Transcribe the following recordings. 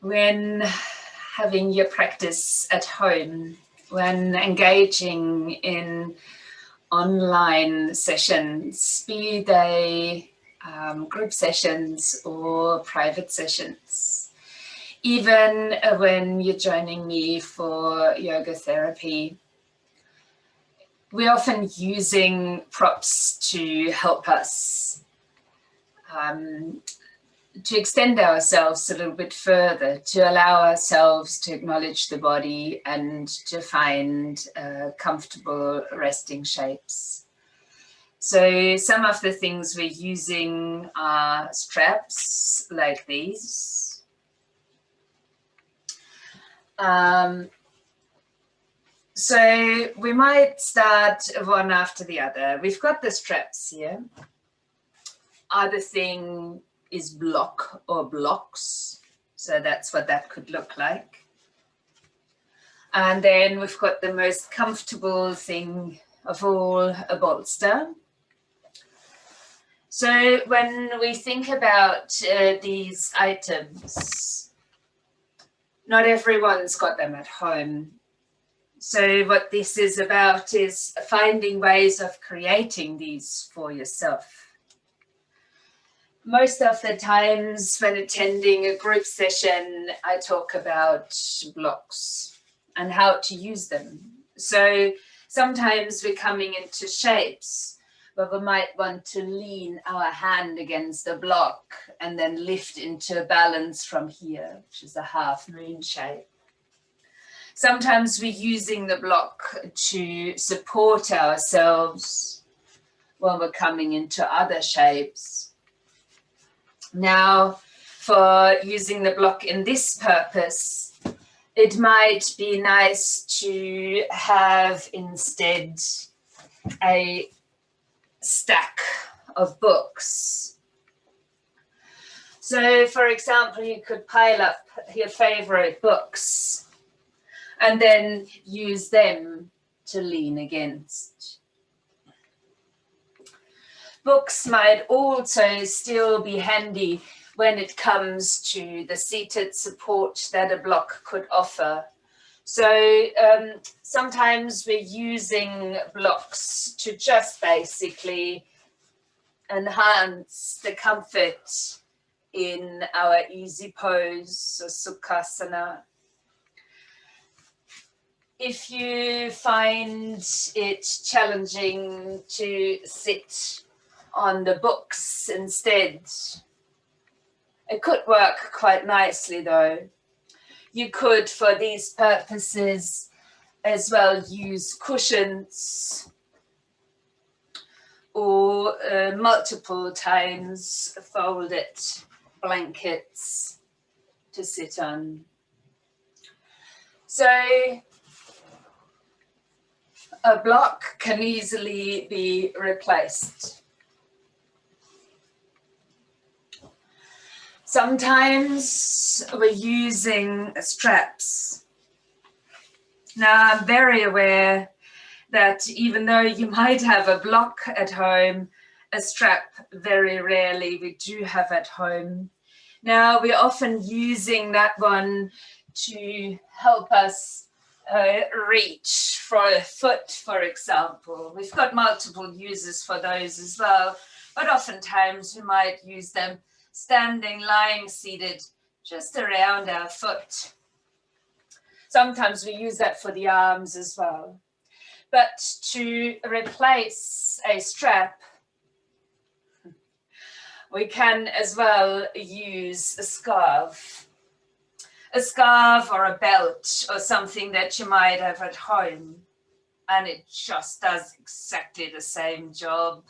when having your practice at home, when engaging in online sessions, be they group sessions or private sessions, even when you're joining me for yoga therapy, we're often using props to help us to extend ourselves a little bit further, to allow ourselves to acknowledge the body and to find comfortable resting shapes. So some of the things we're using are straps like these. So we might start one after the other. We've got the straps here. Other thing is block or blocks. So that's what that could look like. And then we've got the most comfortable thing of all, a bolster. So when we think about these items, not everyone's got them at home. So what this is about is finding ways of creating these for yourself. Most of the times when attending a group session, I talk about blocks and how to use them. So sometimes we're coming into shapes where we might want to lean our hand against a block and then lift into a balance from here, which is a half moon shape. Sometimes we're using the block to support ourselves when we're coming into other shapes. Now, for using the block in this purpose, it might be nice to have instead a stack of books. So, for example, you could pile up your favorite books and then use them to lean against. Books might also still be handy when it comes to the seated support that a block could offer. So sometimes we're using blocks to just basically enhance the comfort in our easy pose or sukhasana. If you find it challenging to sit on the books instead, it could work quite nicely though. You could, for these purposes, as well use cushions or multiple times folded blankets to sit on. So a block can easily be replaced. Sometimes we're using straps. Now, I'm very aware that even though you might have a block at home, a strap very rarely we do have at home. Now, we're often using that one to help us reach for a foot, for example. We've got multiple uses for those as well, but oftentimes we might use them standing, lying, seated, just around our foot. Sometimes we use that for the arms as well. But to replace a strap, we can as well use a scarf or a belt or something that you might have at home, and it just does exactly the same job.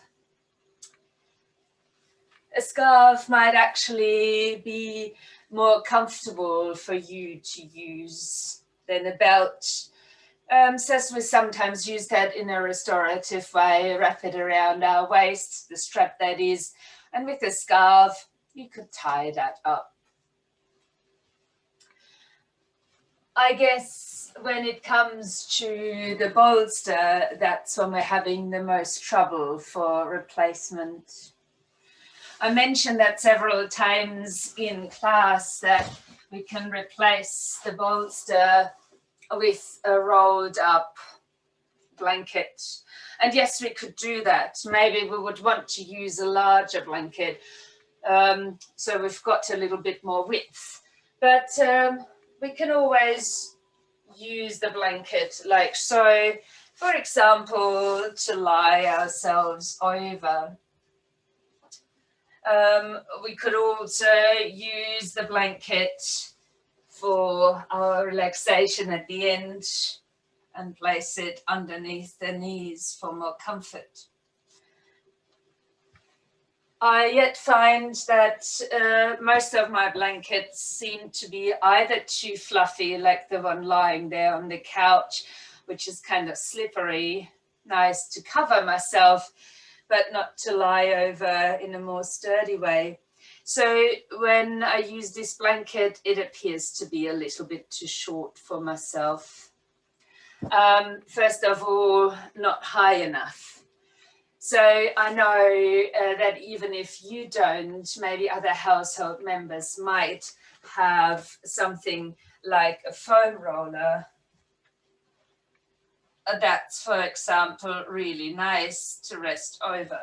A scarf might actually be more comfortable for you to use than a belt. So we sometimes use that in a restorative way, wrap it around our waist, the strap that is, and with a scarf, you could tie that up. I guess when it comes to the bolster, that's when we're having the most trouble for replacement. I mentioned that several times in class that we can replace the bolster with a rolled up blanket. And yes, we could do that. Maybe we would want to use a larger blanket, so we've got a little bit more width. But we can always use the blanket like so, for example, to lie ourselves over. We could also use the blanket for our relaxation at the end and place it underneath the knees for more comfort. I yet find that most of my blankets seem to be either too fluffy, like the one lying there on the couch, which is kind of slippery, nice to cover myself, but not to lie over in a more sturdy way. So when I use this blanket, it appears to be a little bit too short for myself. First of all, not high enough. So I know that even if you don't, maybe other household members might have something like a foam roller. That's, for example, really nice to rest over.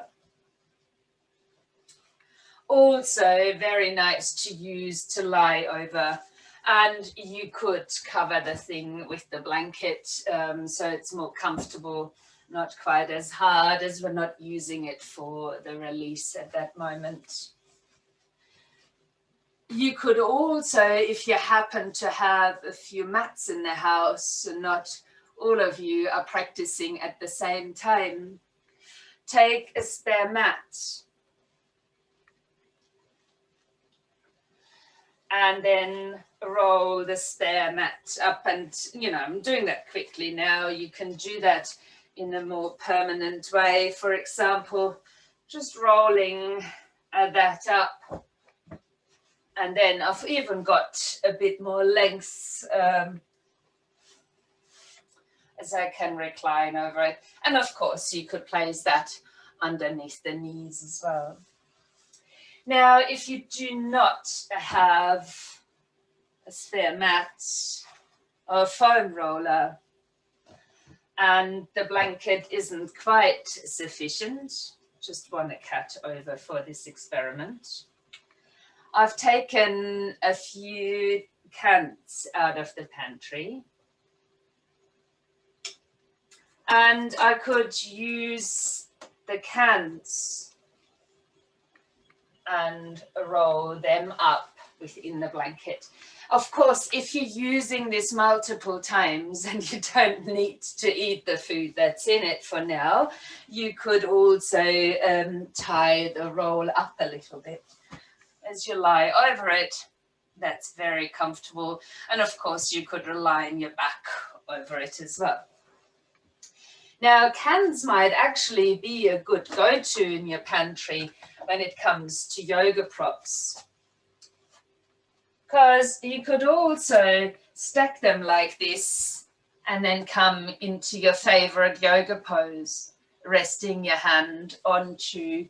Also very nice to use to lie over. And you could cover the thing with the blanket so it's more comfortable, not quite as hard as we're not using it for the release at that moment. You could also, if you happen to have a few mats in the house and not all of you are practicing at the same time, take a spare mat and then roll the spare mat up. And, I'm doing that quickly now. You can do that in a more permanent way. For example, just rolling that up. And then I've even got a bit more length as I can recline over it. And of course, you could place that underneath the knees as well. Now, if you do not have a spare mat or a foam roller and the blanket isn't quite sufficient, just want to cut over for this experiment. I've taken a few cans out of the pantry and I could use the cans and roll them up within the blanket. Of course, if you're using this multiple times and you don't need to eat the food that's in it for now, you could also tie the roll up a little bit as you lie over it. That's very comfortable. And of course, you could align your back over it as well. Now, cans might actually be a good go-to in your pantry when it comes to yoga props, because you could also stack them like this and then come into your favorite yoga pose, resting your hand onto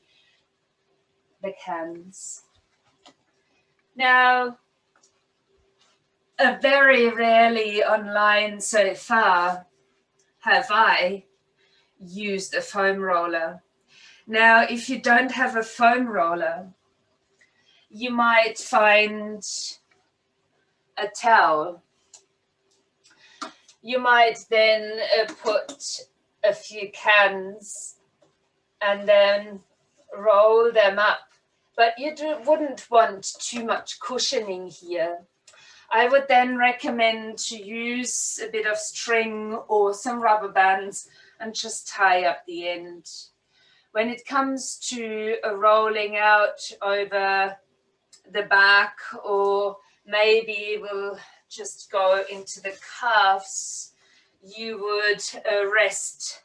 the cans. Now, very rarely online so far have I used a foam roller. Now, if you don't have a foam roller, you might find a towel. You might then put a few cans and then roll them up. But you wouldn't want too much cushioning here. I would then recommend to use a bit of string or some rubber bands and just tie up the end. When it comes to rolling out over the back, or maybe we'll just go into the calves, you would rest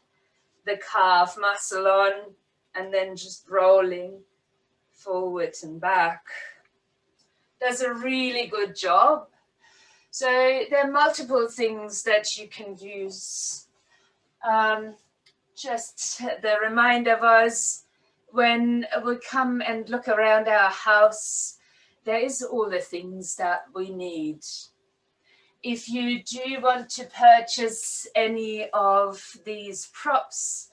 the calf muscle on and then just rolling forward and back. Does a really good job. So there are multiple things that you can use. Just the reminder was when we come and look around our house, there is all the things that we need. If you do want to purchase any of these props,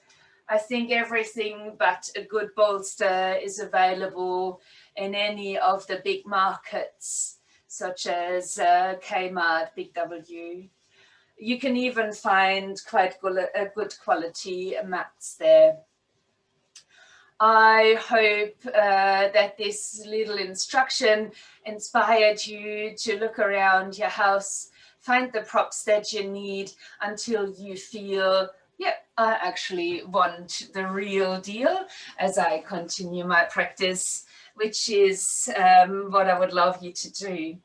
I think everything but a good bolster is available in any of the big markets, such as Kmart, Big W. You can even find quite a good quality mats there. I hope that this little instruction inspired you to look around your house, find the props that you need until you feel, yeah, I actually want the real deal as I continue my practice, which is what I would love you to do.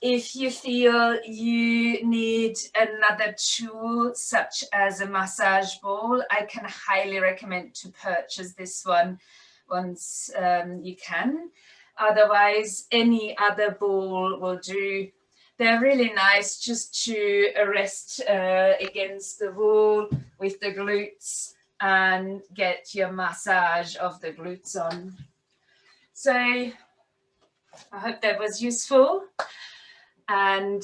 If you feel you need another tool, such as a massage ball, I can highly recommend to purchase this one once you can. Otherwise, any other ball will do. They're really nice just to rest against the wall with the glutes and get your massage of the glutes on. So I hope that was useful. And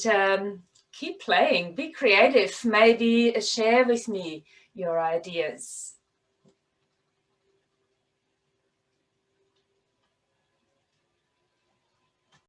keep playing, be creative, maybe share with me your ideas.